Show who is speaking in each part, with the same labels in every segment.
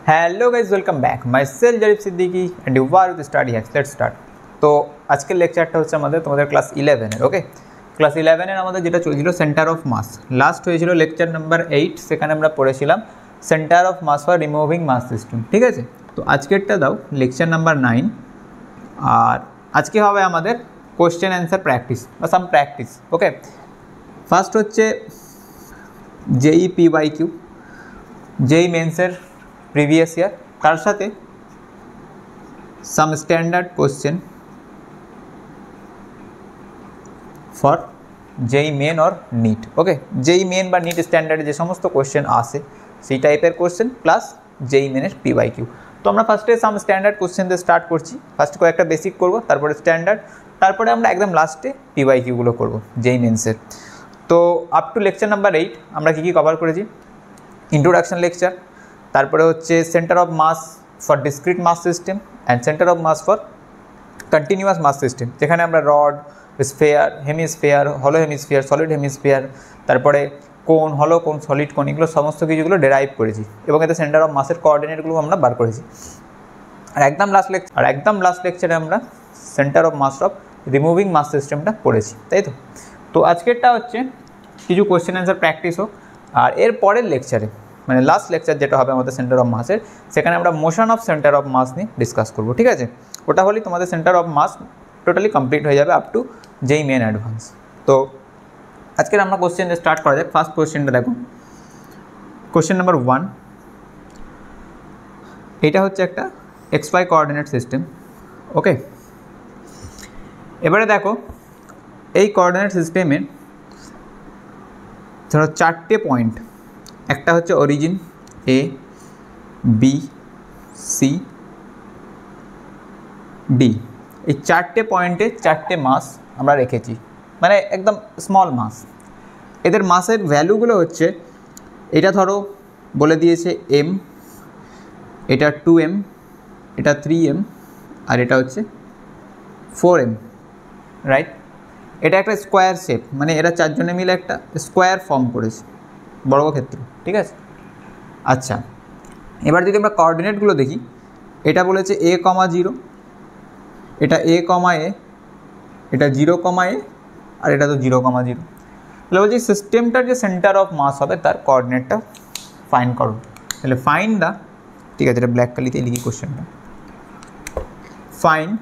Speaker 1: Hello guys welcome back my self Zarif Siddiqui and you are with study hacks let's start. तो आजकल लेक्चारটা হচ্ছে আমাদের তোমাদের ক্লাস 11 এর। ওকে, ক্লাস 11 এর আমাদের যেটা চলছিল সেন্টার অফ মাস, লাস্ট হয়েছিল লেকচার নাম্বার 8, সেখানে আমরা পড়েছিলাম centre of mass for removing mass system. ঠিক আছে, তো আজকেরটা দাও লেকচার নাম্বার 9, আর আজকে হবে আমাদের কোশ্চেন অ্যান্সার প্র্যাকটিস বা সাম প্র্যাকটিস। ওকে, ফার্স্ট হচ্ছে জেই পিওয়াইকিউ, জেই মেন্সের प्रीवियस ईयर तार साथे some standard question for JEE Main or NEET. Okay, JEE Main बा नीट स्टैंडार्ड जो समस्त क्वेश्चन आसे सी टाइपर क्वेश्चन प्लस जेई मेनर पीवाईकिউ। तो আমরা ফার্স্টে সাম স্ট্যান্ডার্ড কোশ্চেন দিয়ে স্টার্ট করছি। ফার্স্ট কয়েকটা বেসিক করব, তারপরে স্ট্যান্ডার্ড, তারপরে আমরা একদম লাস্টে পीवाईकिউ গুলো করব जेई মেন্সের। তো আপ টু লেকচার নাম্বার 8 আমরা কি কি কভার করেছি? ইন্ট্রোডাকশন লেকচার, তারপরে হচ্ছে centre of mass for discrete mass system and centre of mass for continuous mass system, যেখানে আমরা রড, স্ফেয়ার, হেমিস্ফেয়ার, হলো হেমিস্ফিয়ার, সলিড হেমিস্ফিয়ার, তারপরে কোন, হলো কোন, সলিড কোন, এগুলো সমস্ত কিছুগুলো ডেরাইভ করেছি এবং এতে সেন্টার অফ মাসের কোঅর্ডিনেটগুলো আমরা বার করেছি। আর একদম লাস্ট লেকচারে আমরা centre of mass of removing mass সিস্টেমটা পড়েছি, তাই তো? তো আজকেরটা হচ্ছে কিছু কোয়েশ্চেন অ্যান্সার প্র্যাকটিস হোক, আর এর পরের লেকচারে মানে লাস্ট লেকচার যেটা হবে আমাদের সেন্টার অফ মাসের, সেখানে আমরা motion of centre of mass নিয়ে ডিসকাস করব। ঠিক আছে, ওটা হলেই তোমাদের centre of mass totally complete হয়ে যাবে up to JEE Main Advanced. তো আজকের আমরা কোশ্চেন স্টার্ট করা যাক। ফার্স্ট কোশ্চেনটা দেখো, কোশ্চেন নাম্বার 1, এটা হচ্ছে একটা XY কোঅর্ডিনেট সিস্টেম। ওকে, এবারে দেখো এই কোঅর্ডিনেট সিস্টেমের ধরো 4টে পয়েন্ট, একটা হচ্ছে অরিজিন এ, বি, সি, ডি। এই 4টে পয়েন্টে 4টে মাস আমরা রেখেছি, মানে একদম স্মল মাস। এদের মাসের ভ্যালুগুলো হচ্ছে, এটা ধরো বলে দিয়েছে এম, এটা 2m, এটা 3m, আর এটা হচ্ছে 4m, রাইট? এটা একটা স্কোয়ার শেপ, মানে এরা চারজনে মিলে একটা স্কোয়ার ফর্ম করেছে, বর্গক্ষেত্র। ঠিক আছে, আচ্ছা, এবার যদি আমরা কোঅর্ডিনেটগুলো দেখি, এটা বলেছে a, 0, এটা a, a, এটা 0, a, আর এটা তো 0, 0। তাহলে বলছি সিস্টেমটার যে সেন্টার অফ মাস হবে তার কোঅর্ডিনেটটা ফাইন্ড করো। তাহলে ফাইন্ড দ্য, ঠিক আছে, এটা ব্ল্যাক কালিতে লিখি কোশ্চেনটা, find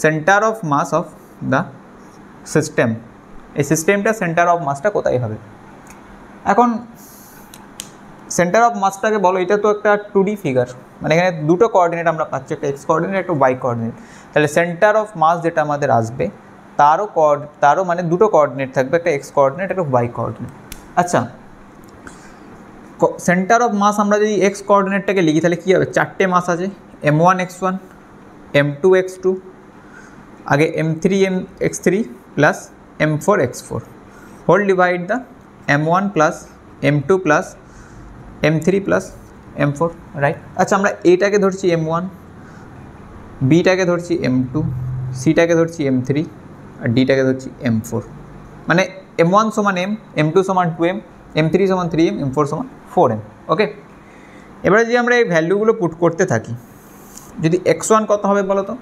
Speaker 1: centre of mass of the system. এই সিস্টেমটা সেন্টার অফ মাসটা কোথায় হবে? এখন সেন্টার অফ মাসটাকে বলো, এটা তো একটা 2D ফিগার, মানে এখানে দুটো কোঅর্ডিনেট আমরা পাচ্ছি, একটা এক্স কোঅর্ডিনেট, একটা ওয়াই কোঅর্ডিনেট। তাহলে সেন্টার অফ মাস যেটা আমাদের আসবে তারও মানে দুটো কোঅর্ডিনেট থাকবে, একটা এক্স কোঅর্ডিনেট, একটা ওয়াই কোঅর্ডিনেট। আচ্ছা, সেন্টার অফ মাস আমরা যদি এক্স কোঅর্ডিনেটটাকে লিখি তাহলে কী হবে? 4টে মাস আছে, m1 x1, m2 x2, আগে m3 x3 plus m4 x4, whole divide the m1 plus m2 plus m3 plus m4, right? আচ্ছা, আমরা এটাকে ধরছি m1, বিটাকে ধরছি m2, সিটাকে ধরছি m3, আর ডিটাকে ধরছি m4, মানে m1 সমান m, m2 সমান 2m, m3 সমান 3m, m4 সমান 4m। ওকে, এবারে যদি আমরা এই ভ্যালুগুলো পুট করতে থাকি, যদি x1 কত হবে বলো তো?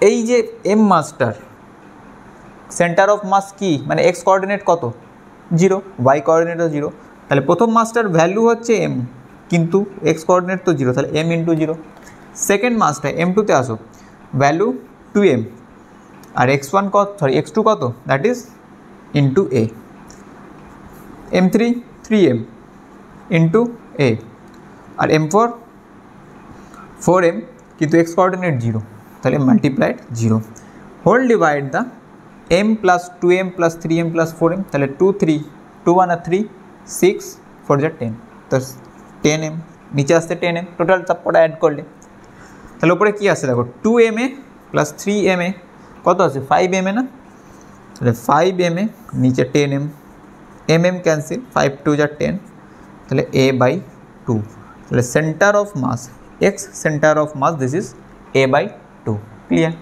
Speaker 1: এই যে m মাসটার সেন্টার অফ মাস কি, মানে এক্স কোঅর্ডিনেট কত? 0, ওয়াই কোঅর্ডিনেটও 0, তাহলে প্রথম মাসটার ভ্যালু হচ্ছে m, কিন্তু এক্স কোঅর্ডিনেট তো 0, তাহলে m × 0। সেকেন্ড মাসটা m2তে আসো, ভ্যালু 2m, আর x1 কত, x2 কত, that is into a, m3 3m into a, আর m4 4m, কিন্তু এক্স কোঅর্ডিনেট 0, তাহলে multiplied 0, whole divide the m plus 2m plus 3m plus 4m, তাহলে 2 3 2 1 আর 3 6 4 যা 10, তো 10m, নিচে আসতে 10m, টোটাল সবকটা অ্যাড করলে তাহলে উপরে কী আসছে দেখো, 2ma প্লাস 3ma কত আছে? 5ma না? তাহলে 5ma, নিচে 10m, mm ক্যান্সেল, 5 2 যা 10, তাহলে a/2। তাহলে centre of mass x centre of mass, this is a/2, clear?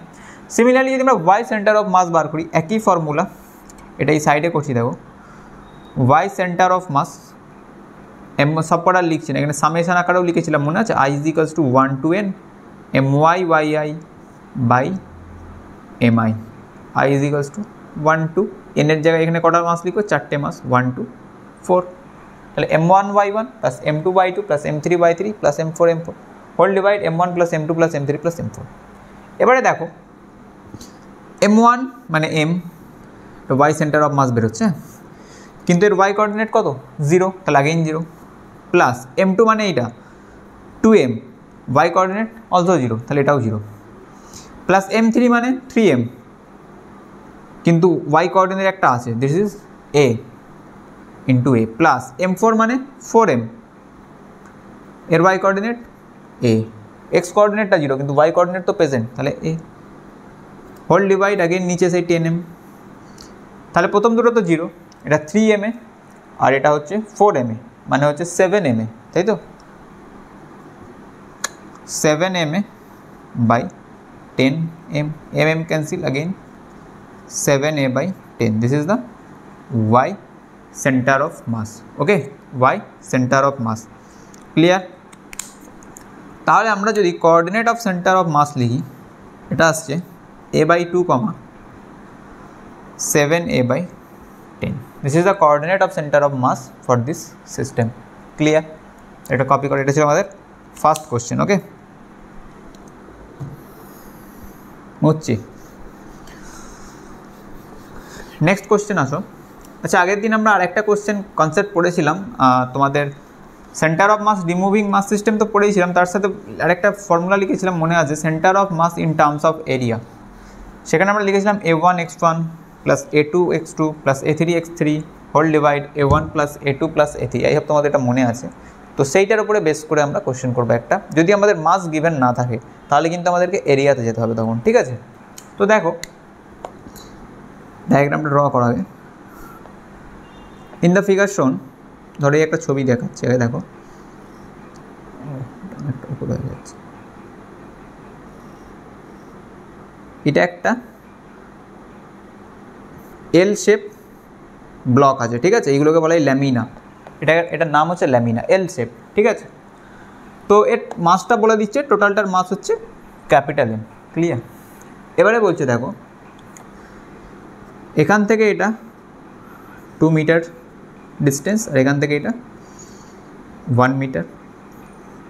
Speaker 1: Similarly যদি আমরা ওয়াই সেন্টার অফ মাস বার করি, একই ফর্মুলা, এটা এই সাইডে করছি দেখো, y centre of mass M সব কটা লিখছি না, এখানে সামেশন আকারেও লিখেছিলাম মনে আছে, i is equals to 1 to n my yi by mi, i is equals to 1 to n এর জায়গায় এখানে কটার মাস লিখবো, 4টে মাস, 1 2 4, তাহলে m1 by1 plus m2 by2 plus m3 by3 plus m4 m4 whole divide m1 plus m2 plus m3 plus m4। এবারে দেখো m1 মানে m, y centre of mass বেরোচ্ছে, কিন্তু এর y কোঅর্ডিনেট কত 0, তাহলে আগেইন 0, প্লাস m2 মানে এইটা 2m, y কোঅর্ডিনেট অলসো 0, তাহলে এটাও 0, প্লাস m3 মানে 3m, কিন্তু y কোঅর্ডিনেট একটা আছে, this is a into a, plus m4 মানে 4m, এর y কোঅর্ডিনেট a, x কোঅর্ডিনেটটা 0 কিন্তু y কোঅর্ডিনেট তো প্রেজেন্ট, তাহলে a হোল ডিভাইড আগেন নিচে সেই 10m, তাহলে প্রথম দুটো তো 0, এটা 3m এ আর এটা হচ্ছে 4m এ, মানে হচ্ছে 7m এ, তাই তো 7m a by 10m, mm cancel again 7a by 10, this is the y center of mass, okay, y center of mass, clear। তাহলে আমরা যদি coordinate of centre of mass লিখি, এটা আসছে a by 2, 7a by 10, this is the coordinate of center of mass for this system, clear। এটা copy করে, এটা ছিল আমাদের ফার্স্ট কোশ্চেন, ওকে মুচ্ছি। নেক্সট কোশ্চেন আসো। আচ্ছা, আগের দিন আমরা আরেকটা কোশ্চেন কনসেপ্ট পড়েছিলাম, তোমাদের centre of mass removing mass system তো পড়েছিলাম, তার সাথে আরেকটা ফর্মুলা লিখেছিলাম মনে আছে, centre of mass in terms of area. সেখানে আমরা লিখেছিলাম a1 x1 plus a2 x2 plus a3 x3 whole divide a1 plus a2 plus a3, এই সব তোমাদের এটা মনে আছে। তো সেইটার উপরে বেস করে আমরা কোশ্চেন করবো একটা, যদি আমাদের মাস গিভেন না থাকে তাহলে কিন্তু আমাদেরকে এরিয়াতে যেতে হবে তখন, ঠিক আছে। তো দেখো ডায়াগ্রামটা ড্র করা হবে। ইন দ্য ফিগার শোন, ধরে একটা ছবি দেখাচ্ছে, দেখো এটা একটা এল শেপ ব্লক আছে, ঠিক আছে, এইগুলোকে বলা হয় ল্যামিনা, এটার নাম হচ্ছে ল্যামিনা, এল শেপ, ঠিক আছে। তো এর মাসটা বলে দিচ্ছে, টোটালটার মাস হচ্ছে ক্যাপিটাল এম, ক্লিয়ার। এবারে বলছে দেখো এখান থেকে এটা 2 মিটার ডিস্টেন্স, আর এখান থেকে এটা 1 মিটার,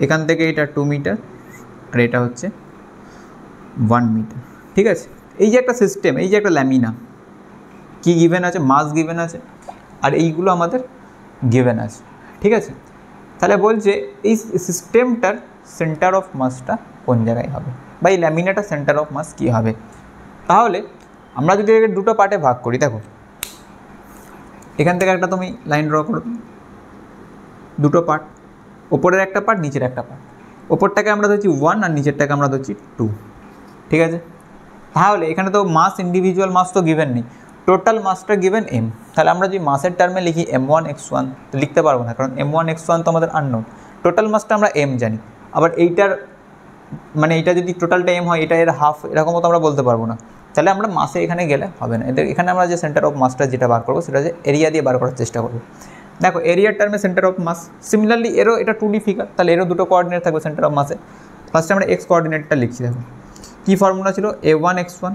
Speaker 1: এখান থেকে এটা 2 মিটার, আর এটা হচ্ছে 1 মিটার, ঠিক আছে। এই যে একটা সিস্টেম, এই যে একটা ল্যামিনা, কি গিভেন আছে, মাস গিভেন আছে, আর এইগুলো আমাদের গিভেন আছে, ঠিক আছে। তাহলে বলছে এই সিস্টেমটার সেন্টার অফ মাসটা কোন জায়গায় হবে, বা এই ল্যামিনাটার সেন্টার অফ মাস কী হবে। তাহলে আমরা যদি এটাকে দুটো পার্টে ভাগ করি, দেখো এখান থেকে একটা তুমি লাইন ড্র করো, দুটো পার্ট, ওপরের একটা পার্ট, নিচের একটা পার্ট, ওপরটাকে আমরা ধরছি 1 আর নিচেরটাকে আমরা ধরছি 2, ঠিক আছে। তাহলে এখানে তো মাস, ইন্ডিভিজুয়াল মাস তো গিভেন নেই, টোটাল মাসটা গিভেন এম। তাহলে আমরা যদি মাসের টার্মে লিখি m1 x1 লিখতে পারবো না, কারণ m1 x1 তো আমাদের আননোন, টোটাল মাসটা আমরা এম জানি। আবার এইটার মানে এইটা যদি টোটালটা এম হয়, এটা এর হাফ, এরকমও তো আমরা বলতে পারবো না। তাহলে আমরা মাসে এখানে গেলে হবে না, এখানে আমরা যে সেন্টার অফ মাসটা যেটা বার করবো সেটা হচ্ছে এরিয়া দিয়ে বার করার চেষ্টা করবো। দেখো এরিয়ার টার্মে সেন্টার অফ মাস, সিমিলারলি এরও এটা 2D ফিগার, তাহলে এরও দুটো কোঅর্ডিনেট থাকবে সেন্টার অফ মাসে। ফার্স্টে আমরা এক্স কোঅর্ডিনেটটা লিখছি, দেখো কী ফর্মুলা ছিল, a1 x1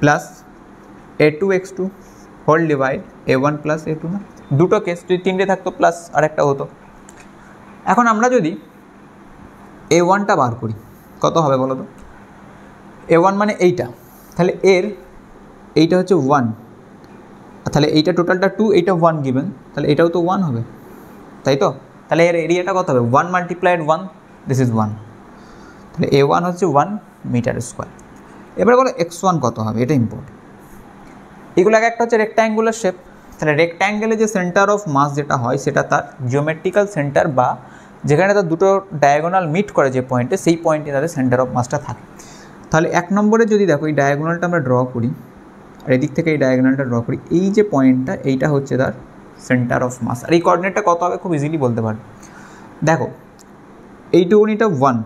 Speaker 1: plus a2 x2 whole divide a1 plus a2, না দুটো কেস, যদি 3টে থাকতো প্লাস আরেকটা হতো। এখন আমরা যদি a1টা বার করি কত হবে বলো তো, a1 মানে এইটা, তাহলে এইটা হচ্ছে 1, তাহলে এইটা টোটালটা 2, এইটা 1 গিভেন, তাহলে এটাও তো 1 হবে, তাই তো। তাহলে এর এরিয়াটা কত হবে, 1 মাল্টিপ্লাইড 1, দিস ইজ 1, তাহলে a1 হচ্ছে 1 মিটার স্কোয়ার। এবারে বলো x1 কত হবে, এটা ইম্পর্টেন্ট। এগুলো একটা হচ্ছে রেক্ট্যাঙ্গুলার শেপ, তাহলে রেক্ট্যাঙ্গেলে যে সেন্টার অফ মাস যেটা হয় সেটা তার জিওমেট্রিক্যাল সেন্টার, বা যেখানে তার দুটো ডায়াগোনাল মিট করে যে পয়েন্টে, সেই পয়েন্টে তাদের সেন্টার অফ মাসটা থাকে। তাহলে 1 নম্বরে যদি দেখো এই ডায়াগোনালটা আমরা ড্র করি, আর এদিক থেকে এই ডায়াগোনালটা ড্র করি, এই যে পয়েন্টটা এইটা হচ্ছে তার সেন্টার অফ মাস। আর এই কোঅর্ডিনেটটা কত হবে খুব ইজিলি বলতে পারবে, দেখো এইটুকুনিটা 1,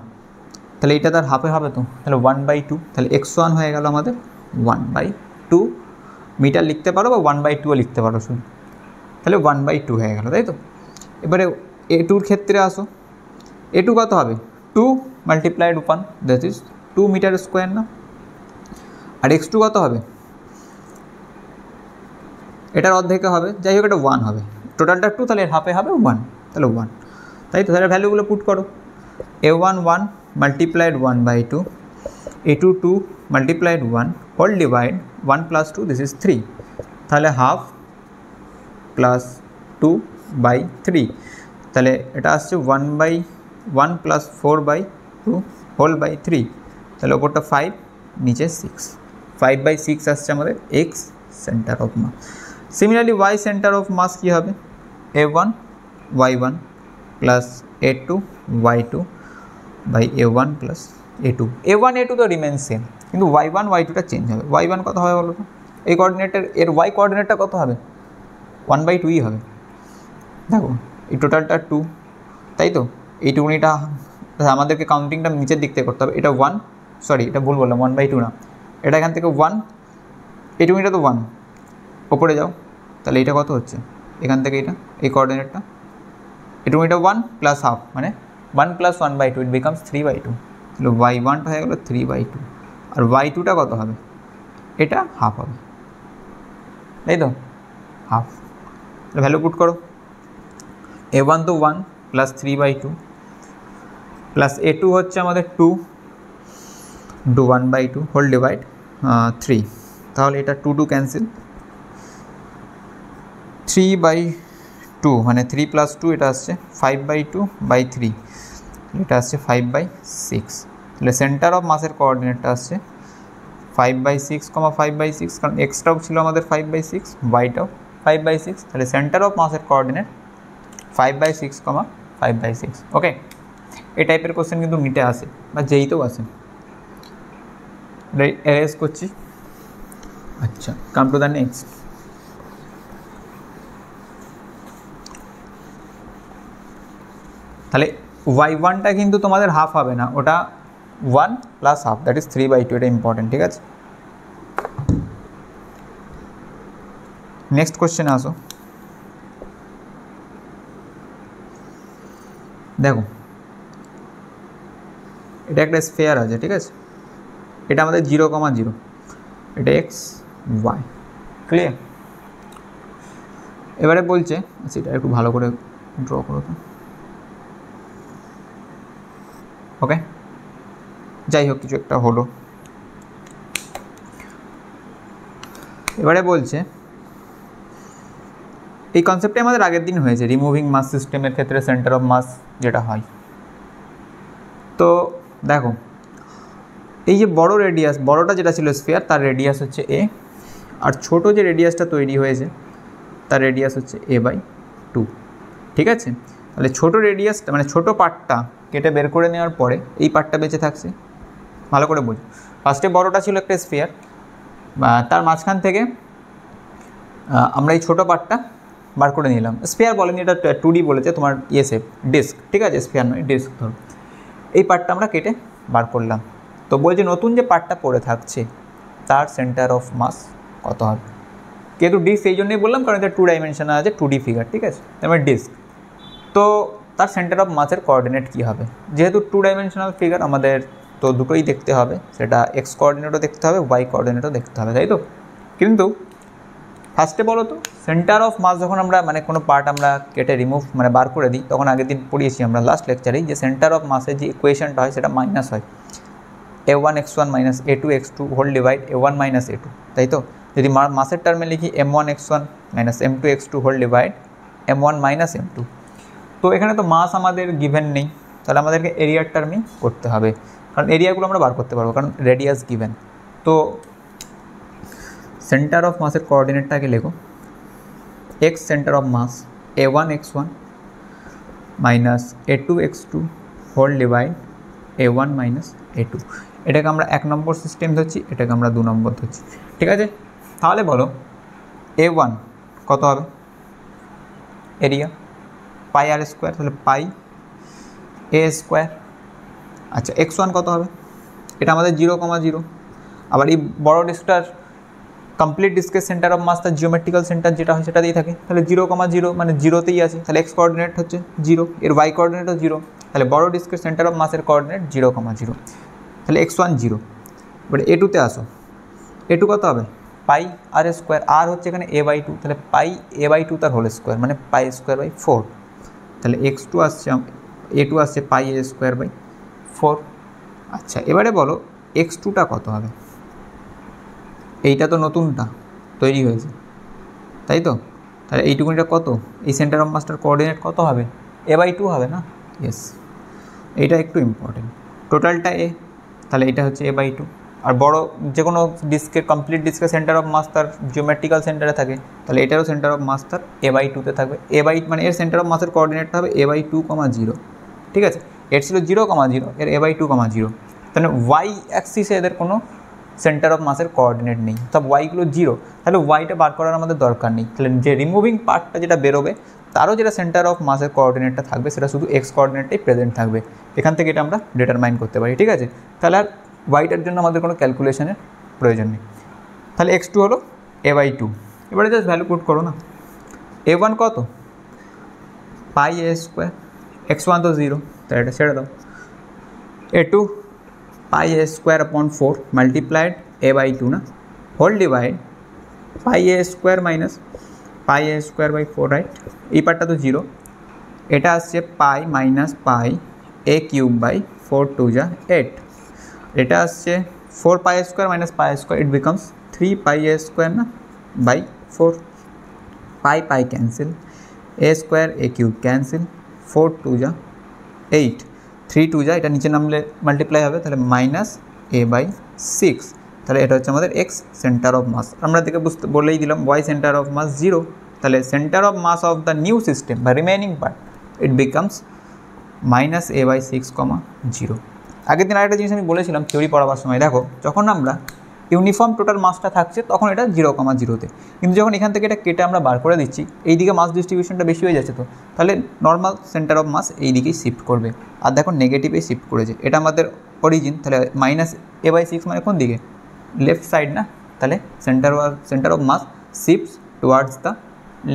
Speaker 1: তাহলে এইটা তার হাফে হবে তো, তাহলে 1/2, তাহলে x1 হয়ে গেল আমাদের 1/2 মিটার লিখতে পারো, বা 1/2ও লিখতে পারো শুধু, তাহলে 1/2 হয়ে গেল, তাই তো। এবারে A2 ক্ষেত্রে আসো, A2 কত হবে 2 multiplied 1 that is 2 metre square না, আর x2 কত হবে, এটার অর্ধেকে হবে, যাই হোক এটা 1 হবে, টোটালটা 2 তাহলে এর হাফে হবে 1, তাহলে 1, তাই তো। তাহলে ভ্যালুগুলো পুট করো, A1 1 multiplied 1/2, A2 2 multiplied 1 whole divide 1 plus 2 this is 3, তাহলে হাফ প্লাস 2/3, তাহলে এটা আসছে 1/1 প্লাস 4/2 হোল বাই 3, তাহলে ওপরটা 5 নিচে 6, 5/6 আসছে আমাদের x centre of mass. Similarly y centre of mass কী হবে, A1 y1 plus A2 y2 by A1 plus A2, A1 A2 তো রিমেন সেম, কিন্তু y1 y2টা চেঞ্জ হবে। y1 কত হবে বলো তো, এই কোঅর্ডিনেটের এর y কোঅর্ডিনেটটা কত হবে 1/2ই হবে, দেখো এই টোটালটা 2, তাই তো। এইটুকুনিটা আমাদেরকে কাউন্টিংটা নিচের দিক থেকে করতে হবে, এটা 1, সরি এটা ভুল বললাম 1/2 না, এটা এখান থেকে 1, এইটুকুনিটা তো 1, ওপরে যাও, তাহলে এইটা কত হচ্ছে এখান থেকে, এটা এই কোঅর্ডিনেটটা এইটুকুনিটা 1 প্লাস হাফ মানে 1 প্লাস 1/2 ইট বিকামস 3/2, তাহলে y1টা হয়ে গেলো 3/2, আর y2টা কত হবে, এটা হাফ হবে, তাই তো হাফ। ভ্যালু পুট করো, A1 তো 1 প্লাস 3/2 প্লাস A2 হচ্ছে আমাদের 2 ইন্টু 1/2 হোল ডিভাইড 3, তাহলে এটা 2 2 ক্যান্সেল, 3/2 মানে 3 প্লাস 2 এটা আসছে 5/2/3, এটা আসছে 5/6, তাহলে সেন্টার অফ মাসের কোঅর্ডিনেটটা আসছে 5/6, 5/6, কারণ এক্সটাও ছিল আমাদের 5/6, ওয়াইটাও 5/6, তাহলে সেন্টার অফ মাসের কোঅর্ডিনেট 5/6, 5/6। ওকে, এই টাইপের কোশ্চেন কিন্তু নিটে আসে বা যেইতেও আসে, এরেজ করছি। আচ্ছা, কাম টু দ্য নেক্সট। তাহলে y1টা কিন্তু তোমাদের হাফ হবে না, ওটা 1 প্লাস হাফ দ্যাট ইজ 3/2, এটা ইম্পর্টেন্ট, ঠিক আছে। নেক্সট কোশ্চেনে আসো, দেখো এটা একটা স্ফিয়ার আছে, ঠিক আছে, এটা আমাদের 0,0, এটা x y, ক্লিয়ার। এবারে বলছে, আচ্ছা এটা একটু ভালো করে ড্র করো তো, ওকে, যাই হোক কিছু একটা হলো। এবারে বলছে এই কনসেপ্টে আমাদের আগের দিন হয়েছে, রিমুভিং মাস সিস্টেমের ক্ষেত্রে সেন্টার অফ মাস যেটা হয়। তো দেখো এই যে বড় রেডিয়াস, বড়টা যেটা ছিল স্ফিয়ার তার রেডিয়াস হচ্ছে a, আর ছোট যে রেডিয়াসটা তৈরি হয়েছে তার রেডিয়াস হচ্ছে a/2, ঠিক আছে। তাহলে ছোট রেডিয়াসটা মানে ছোট পার্টটা কেটে বের করে নেওয়ার পরে এই পার্টটা বেঁচে থাকছে, ভালো করে বুঝো। ফার্স্টে বড়টা ছিল একটা স্ফিয়ার, তার মাঝখান থেকে আমরা এই ছোটো পার্টটা বার করে নিলাম, স্ফিয়ার বলেনি, এটা 2D বলেছে তোমার শেপ ডিস্ক, ঠিক আছে, স্ফিয়ার নয় ডিস্ক ধরো। এই পার্টটা আমরা কেটে বার করলাম, তো বলছে নতুন যে পার্টটা পড়ে থাকছে তার সেন্টার অফ মাস কত হবে। যেহেতু ডিস্ক এই জন্যই বললাম কারণ এটা 2 ডাইমেনশনাল আছে, 2D ফিগার, ঠিক আছে, তারপরে ডিস্ক, তো তার সেন্টার অফ মাসের কোঅর্ডিনেট কী হবে। যেহেতু 2 ডাইমেনশনাল ফিগার আমাদের তো দুটোই দেখতে হবে, সেটা এক্স কোঅর্ডিনেটও দেখতে হবে, ওয়াই কোঅর্ডিনেটও দেখতে হবে, তাই তো। কিন্তু ফার্স্টে বলো তো সেন্টার অফ মাস যখন আমরা মানে কোনো পার্ট আমরা কেটে রিমুভ মানে বার করে দিই, তখন আগের দিন পড়িয়েছি আমরা লাস্ট লেকচারেই যে সেন্টার অফ মাসের যে ইকুয়েশনটা হয় সেটা মাইনাস হয়, a1 x1 minus a2 x2 whole divide a1 minus a2, তাই তো। যদি মাসের টার্মে লিখি m1 x1 minus m2 x2 whole divide m1 minus m2, তো এখানে তো মাস আমাদের গিভেন নেই, তাহলে আমাদেরকে এরিয়ার টার্মই করতে হবে, কারণ এরিয়াগুলো আমরা বার করতে পারবো কারণ রেডিয়াস গিভেন। তো সেন্টার অফ মাসের কোঅর্ডিনেটটাকে লেখো x centre of mass a1 x1 minus a2 x2 whole divide a1 minus a2, এটাকে আমরা 1 নম্বর সিস্টেম ধরছি, এটাকে আমরা 2 নম্বর ধরছি, ঠিক আছে। তাহলে বলো a1 কত হবে, এরিয়া পাই আর স্কোয়ার, তাহলে পাই এ স্কোয়ার। আচ্ছা x1 কত হবে, এটা আমাদের 0,0, আবার এই বড় ডিস্কটার কমপ্লিট ডিস্কের সেন্টার অফ মাস তার জিওমেট্রিক্যাল সেন্টার যেটা হয় সেটা দিয়ে থাকে, তাহলে 0,0 মানে জিরোতেই আছে, তাহলে এক্স কোঅর্ডিনেট হচ্ছে 0, এর ওয়াই কোঅর্ডিনেটও 0, তাহলে বড় ডিস্কের সেন্টার অফ মাসের কোঅর্ডিনেট 0,0, তাহলে x1 0। এবার A2তে আসো, A2 কত হবে পাই আর স্কোয়ার, আর হচ্ছে এখানে a/2, তাহলে পাই a/2 তার হোল স্কোয়ার মানে পাই স্কোয়ার বাই 4, তাহলে x2 আসছে A2 আসছে পাই a স্কোয়ার বাই 4। আচ্ছা এবারে বলো x2টা কত হবে, এইটা তো নতুনটা তৈরি হয়েছে তাই তো, তাহলে এইটুকুনিটা কত, এই সেন্টার অফ মাসটার কোঅর্ডিনেট কত হবে a/2 হবে না, ইয়েস এইটা একটু ইম্পর্টেন্ট, টোটালটা a, তাহলে এটা হচ্ছে a/2, আর বড় যে কোনো ডিস্কের কমপ্লিট ডিস্কের সেন্টার অফ মাস তার জিওমেট্রিক্যাল সেন্টারে থাকে, তাহলে এটারও সেন্টার অফ মাস তার a/2তে থাকবে, মানে এর সেন্টার অফ মাসের কোঅর্ডিনেটটা হবে a/2, 0, ঠিক আছে, এর ছিল 0,0, এর a/2, 0, তাহলে ওয়াই অ্যাক্সিসে এদের কোনো সেন্টার অফ মাসের কোঅর্ডিনেট নেই, সব ওয়াইগুলো 0, তাহলে ওয়াইটা বার করার আমাদের দরকার নেই, তাহলে যে রিমুভিং পার্টটা যেটা বেরোবে তারও যেটা সেন্টার অফ মাসের কোঅর্ডিনেটটা থাকবে সেটা শুধু এক্স কোঅর্ডিনেটটাই প্রেজেন্ট থাকবে, এখান থেকে এটা আমরা ডিটারমাইন করতে পারি, ঠিক আছে, তাহলে আর ওয়াইটার জন্য আমাদের কোনো ক্যালকুলেশনের প্রয়োজন নেই, তাহলে x2 হলো a/2, এবারে জাস্ট ভ্যালু পুট করো না, a1 কত পাই a স্কোয়ার, x1 তো 0, তাহলে এটা ছেড়ে দাও, a2 pi a square upon 4 multiplied a/2 না, whole divide pi a square minus pi a square by 4, right, এই পার্টটা তো 0, এটা আসছে pi minus pi a cube by 4 2 যা 8, এটা আসছে 4 pi square minus pi square, it becomes 3 pi a square না by 4, pi pi cancel, a square a cube cancel, 4 2 যা 8, 3 2 যা এটা নিচে নামলে মাল্টিপ্লাই হবে, তাহলে মাইনাস a/6, তাহলে এটা হচ্ছে আমাদের এক্স সেন্টার অফ মাস, আমরা থেকে বলেই দিলাম ওয়াই সেন্টার অফ মাস 0, তাহলে centre of mass of the new system বা remaining part it becomes minus a/6, 0। আগের দিন আরেকটা জিনিস আমি বলেছিলাম থিওরি পড়াবার সময়, দেখো যখন আমরা ইউনিফর্ম টোটাল মাসটা থাকছে তখন এটা 0,0তে, কিন্তু যখন এখান থেকে এটা কেটে আমরা বার করে দিচ্ছি এইদিকে মাস ডিস্ট্রিবিউশনটা বেশি হয়ে যাচ্ছে, তো তাহলে নর্মাল সেন্টার অফ মাস এই দিকেই শিফট করবে, আর দেখো নেগেটিভে শিফট করেছে, এটা আমাদের অরিজিন, তাহলে মাইনাস a/6 মানে কোন দিকে লেফট সাইড না, তাহলে centre of mass shifts towards the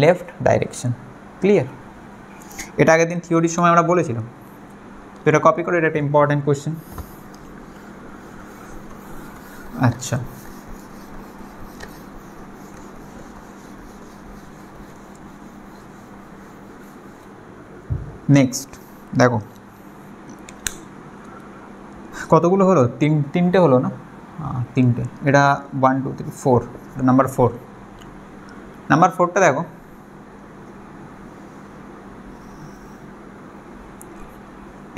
Speaker 1: left direction, clear, এটা আগের দিন থিওরির সময় আমরা বলেছিলাম, তো এটা কপি করে, এটা একটা ইম্পর্টেন্ট কোয়েশ্চেন। আচ্ছা নেক্সট দেখো কতগুলো হলো, তিনটে হলো না, তিনটে, এটা 1 2 3 4, নাম্বার 4, নাম্বার 4টা দেখো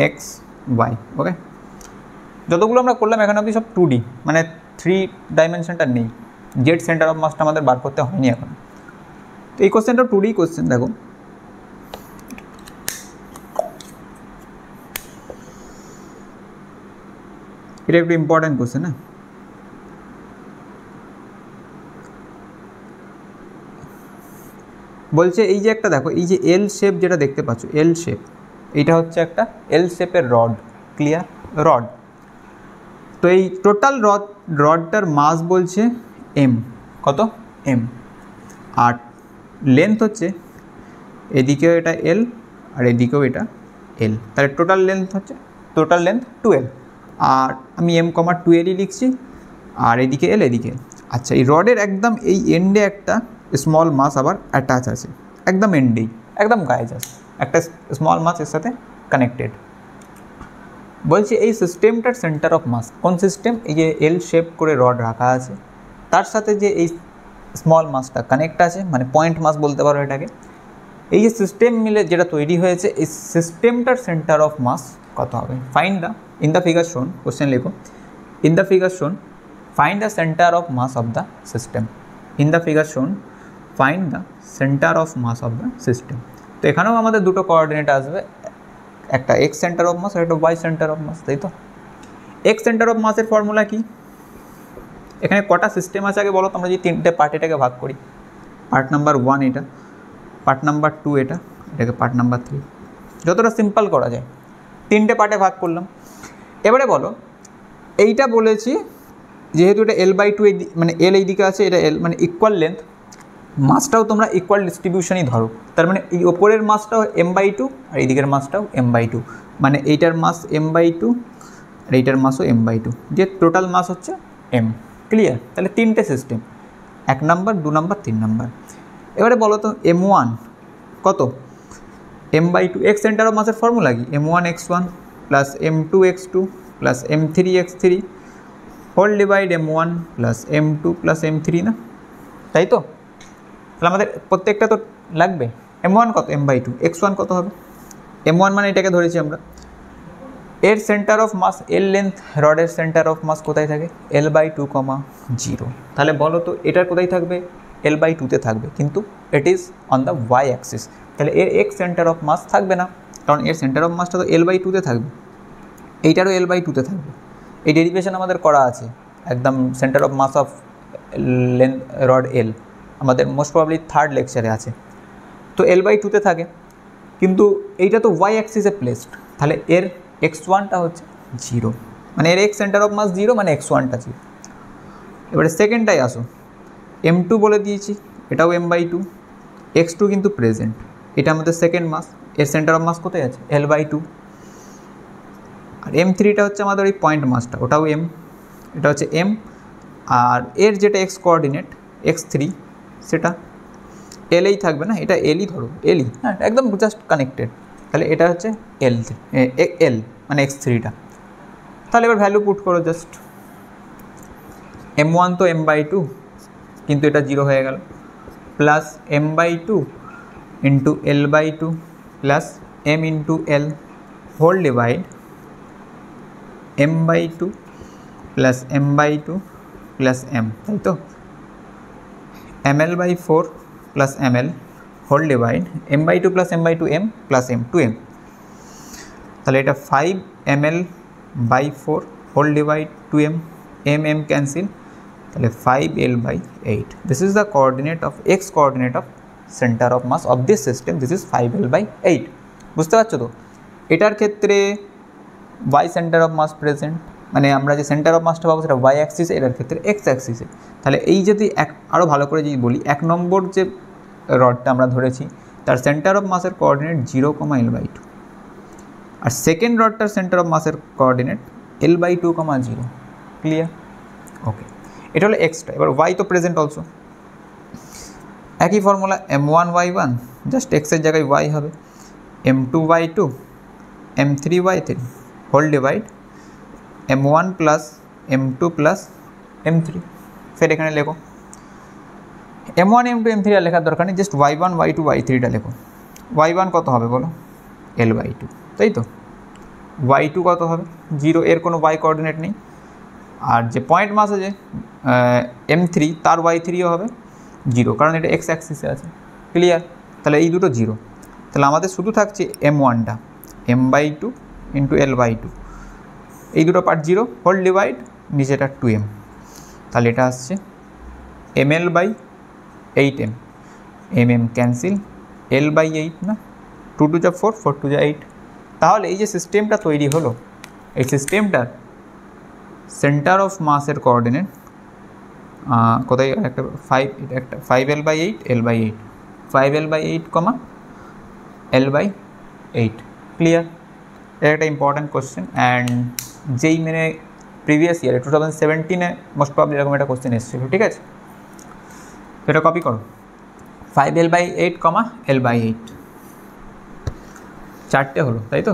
Speaker 1: এক্স ওয়াই, ওকে, যতগুলো আমরা করলাম এখানে অবধি সব 2D, মানে 3 ডাইমেনশনটা নেই, জেড সেন্টার অফ মাসটা আমাদের বার করতে হয়নি এখন, তো এই কোশ্চেনটা 2D কোশ্চেন, দেখো এটা একটু ইম্পর্টেন্ট কোশ্চেন, না বলছে এই যে একটা দেখো এই যে এল শেপ যেটা দেখতে পাচ্ছ, এল শেপ, এইটা হচ্ছে একটা এল শেপের রড, ক্লিয়ার রড, তো এই টোটাল রডটার মাস বলছে এম, কত এম, আর লেন্থ হচ্ছে এদিকেও এটা এল আর এদিকেও এটা এল, তাহলে টোটাল লেন্থ 12, আর আমি m, 2l লিখছি, আর এদিকে এল এদিকে। আচ্ছা এই রডের একদম এই এন্ডে একটা স্মল মাস আবার অ্যাটাচ আছে, একদম এন্ডেই, একদম গায়ে যাচ্ছে একটা স্মল মাস এর সাথে কানেক্টেড, বলছে এই সিস্টেমটার সেন্টার অফ মাস কোন সিস্টেম, এই যে এল শেপ করে রড রাখা আছে তার সাথে যে এই স্মল মাসটা কানেক্ট আছে, মানে পয়েন্ট মাস বলতে পারো এটাকে, এই যে সিস্টেম মিলে যেটা তৈরি হয়েছে এই সিস্টেমটার সেন্টার অফ মাস কত হবে, find the in the figure shown, question লিখো, in the figure shown find the centre of mass of the system, in the figure shown find the centre of mass of the system, তো এখানেও আমাদের দুটো coordinate আসবে, একটা x centre of mass আর একটা y centre of mass, তাই তো, এক্স সেন্টার অফ মাসের ফর্মুলা কি, এখানে কটা সিস্টেম আছে আগে বলো, আমরা যদি তিনটে পার্ট এটাকে ভাগ করি, পার্ট নাম্বার 1 এটা, পার্ট নাম্বার 2 এটাকে পার্ট নাম্বার 3, যতটা সিম্পল করা যায় তিনটে পার্টে ভাগ করলাম, এবারে বলো এইটা বলেছি যেহেতু এটা L/2 মানে L এই দিকে আছে, এটা L মানে ইকুয়াল লেন্থ, মাসটাও তোমরা ইকুয়াল ডিস্ট্রিবিউশনই ধরো। তার মানে এই ওপরের মাসটাও m/2 আর এই দিকের মাসটাও m/2, মানে এইটার মাস m/2 আর এইটার মাসও m/2, যে টোটাল মাস হচ্ছে m। ক্লিয়ার? তাহলে তিনটে সিস্টেম, 1 নাম্বার, 2 নাম্বার, 3 নাম্বার। এবারে বলো তো m1 কত? m/2 x সেন্টার অফ মাসের ফর্মুলা কি? m1x1 plus m2x2 plus m3x3 whole divide m1 plus m2 plus m3 না, তাই তো? তাহলে আমাদের প্রত্যেকটা তো লাগবে। m1 কত? m/2। x1 কত হবে? m1 মানে এটাকে ধরেছি আমরা, এর সেন্টার অফ মাস, এর লেন্থ, রডের সেন্টার অফ মাস কোথায় থাকে? L/2, 0। তাহলে বলো তো এটার কোথায় থাকবে? L/2-তে থাকবে, কিন্তু it is on the y Axis. তাহলে এর x সেন্টার অফ মাস থাকবে না, কারণ এর সেন্টার অফ মাসটা তো L/2-তে থাকবে, এইটারও L/2-তে থাকবে। এই ডেরিভেশন আমাদের করা আছে একদম, centre of mass of length rod L আমাদের মোস্ট প্রবাবলি 3rd লেকচারে আছে। তো L/2-তে থাকে, কিন্তু এইটা তো y অ্যাক্সিসে প্লেসড, তাহলে এর x1টা হচ্ছে 0, মানে এর x সেন্টার অফ মাস 0, মানে x1টা 0। এবারে সেকেন্ডটাই আসো, m2 বলে দিয়েছি, এটাও m/2, x2 কিন্তু প্রেজেন্ট, এটা আমাদের সেকেন্ড মাস, এর সেন্টার অফ মাস কোথায় আছে? L/2। আর m3টা হচ্ছে আমাদের ওই পয়েন্ট মাসটা, ওটাও m, এটা হচ্ছে m। আর এর যেটা x কোঅর্ডিনেট x3, সেটা L-এই থাকবে না, এটা L-ই ধরো, L-ই, হ্যাঁ একদম জাস্ট কানেক্টেড। তাহলে এটা হচ্ছে L মানে x3টা। তাহলে এবার ভ্যালু পুট করো জাস্ট, m1 তো m/2, কিন্তু এটা 0 হয়ে গেল, plus m/2 into L/2 plus m into L whole divide m/2 plus m/2 plus m, তাই তো? ml/4 plus ml whole divide m/2 plus m/2 m plus m 2m। তাহলে এটা 5 ml/4 whole divide 2m, m cancel, তাহলে 5l/8। This is the coordinate of x coordinate of centre of mass of this system, this is 5l/8। বুঝতে পারছো তো? এটার ক্ষেত্রে y centre of mass present, মানে আমরা যে সেন্টার অফ মাসটা পাবো সেটা y অ্যাক্সিসে, এটার ক্ষেত্রে x অ্যাক্সিসে। তাহলে এই যদি আরও ভালো করে যদি বলি, 1 নম্বর যে রডটা আমরা ধরেছি তার সেন্টার অফ মাসের কোঅর্ডিনেট 0, L/2, আর সেকেন্ড রডটার সেন্টার অফ মাসের কোঅর্ডিনেট L/2, 0। ক্লিয়ার? ওকে, এটা হলো এক্সটা। এবার y তো প্রেজেন্ট অলসো, একই ফর্মুলা, m1y1 জাস্ট x এর জায়গায় y হবে, m2y2 m3y3 whole divide m1 plus m2 plus m3। ফের এখানে লেখো m1 m2 m3 আর লেখার দরকার নেই, জাস্ট y1 y2 y3টা লেখো। y1 কত হবে বলো? L/2, তাই তো? y2 কত হবে? 0, এর কোনো y কোঅর্ডিনেট নেই। আর যে পয়েন্ট মাস আছে m3, তার y3ও হবে 0, কারণ এটা x অ্যাক্সিসে আছে। ক্লিয়ার? তাহলে এই দুটো 0, তাহলে আমাদের শুধু থাকছে m1টা, m/2 ইন্টু L/2, এই দুটো পার্ট 0 হোল ডিভাইড নিচেটা 2m, তাহলে এটা আসছে ml/8m, mm ক্যান্সেল, L/8 না, 2 2 যা 4, 4 2 যা 8। তাহলে এই যে সিস্টেমটা তৈরি হলো, এই সিস্টেমটার সেন্টার অফ মাসের কোঅর্ডিনেট কোথায়? একটা 5, এটা একটা 5l/8, L/8, 5l/8, L/8। Clear? এটা একটা ইম্পর্ট্যান্ট কোশ্চেন, অ্যান্ড যেই মানে প্রিভিয়াস ইয়ারে 2017-এ মোস্ট প্রবলি এরকম একটা কোশ্চেন এসেছিল। ঠিক আছে, এটা কপি করো, 5l/8, L/8, 4টে হলো, তাই তো?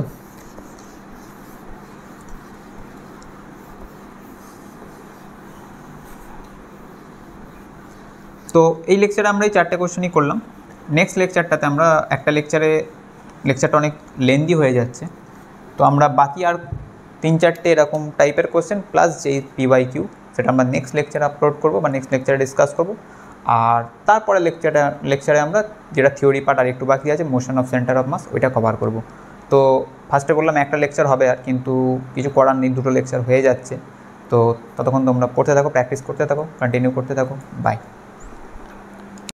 Speaker 1: তো এই লেকচারে আমরা এই 4টে কোশ্চেনই করলাম। নেক্সট লেকচারটাতে আমরা একটা লেকচারটা অনেক লেন্দি হয়ে যাচ্ছে, তো আমরা বাকি আর 3-4টে এরকম টাইপের কোশ্চেন প্লাস যেই PYQ, সেটা আমরা নেক্সট লেকচারে আপলোড করবো বা নেক্সট লেকচারে ডিসকাস করবো। আর তারপরে লেকচারে আমরা যেটা থিওরি পার্ট আর একটু বাকি আছে, motion of centre of mass, ওইটা কভার করব। তো ফার্স্টে বললাম একটা লেকচার হবে, আর কিন্তু কিছু করার নেই, 2টো লেকচার হয়ে যাচ্ছে। তো ততক্ষণ তোমরা পড়তে থাকো, প্র্যাকটিস করতে থাকো, কন্টিনিউ করতে থাকো। বাই।